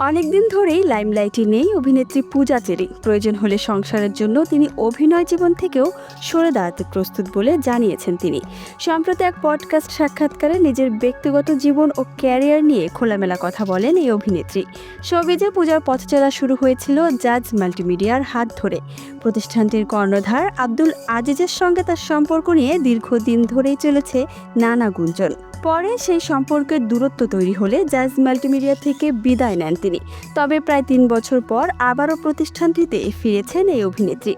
অনেকদিন ধরেই লাইমলাইটে নেই অভিনেত্রী পূজা চেরি। প্রয়োজন হলে সংসারের জন্য তিনি অভিনয় জীবন থেকেও সরে দাঁড়াতে প্রস্তুত বলে জানিয়েছেন তিনি। সম্প্রতি এক পডকাস্ট সাক্ষাৎকারে নিজের ব্যক্তিগত জীবন ও ক্যারিয়ার নিয়ে খোলামেলা কথা বলেন এই অভিনেত্রী। শোবিজে পূজার পথচলা শুরু হয়েছিল জাজ মাল্টিমিডিয়ার হাত ধরে। প্রতিষ্ঠানটির কর্ণধার আব্দুল আজিজের সঙ্গে তার সম্পর্ক নিয়ে দীর্ঘদিন ধরেই চলেছে নানা গুঞ্জন। পরে সেই সম্পর্কের দূরত্ব তৈরি হলে জাজ মাল্টিমিডিয়া থেকে বিদায় নেন তিনি। তবে প্রায় ৩ বছর পর আবারও প্রতিষ্ঠানটিতে ফিরেছেন এই অভিনেত্রী।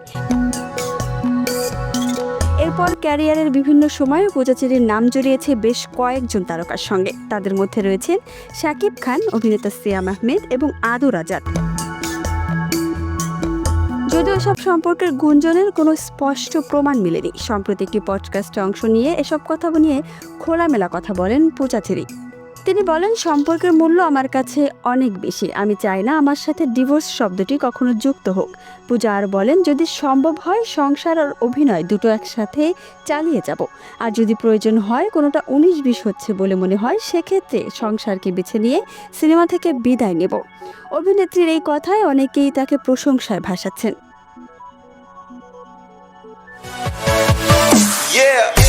এরপর ক্যারিয়ারের বিভিন্ন সময়ে পূজা চেরির নাম জড়িয়েছে বেশ কয়েকজন তারকার সঙ্গে। তাদের মধ্যে রয়েছেন শাকিব খান, অভিনেতা সিয়াম আহমেদ এবং আদুর আজাদ। যদিও এসব সম্পর্কের গুঞ্জনের কোনো স্পষ্ট প্রমাণ মেলেনি, সম্প্রতি একটি পডকাস্টে অংশ নিয়ে এসব কথা নিয়ে খোলামেলা কথা বলেন পূজা চেরি। তিনি বলেন, সম্পর্কের মূল্য আমার কাছে অনেক বেশি। আমি চাই না আমার সাথে ডিভোর্স শব্দটি কখনো যুক্ত হোক। পূজা আর বলেন, যদি সম্ভব হয় সংসার আর অভিনয় দুটো একসাথে চালিয়ে যাব। আর যদি প্রয়োজন হয় কোনোটা 19-20 হচ্ছে বলে মনে হয়, সেক্ষেত্রে সংসারকে বেছে নিয়ে সিনেমা থেকে বিদায় নেব। অভিনেত্রীর এই কথায় অনেকেই তাকে প্রশংসায় ভাসাচ্ছেন। Yeah.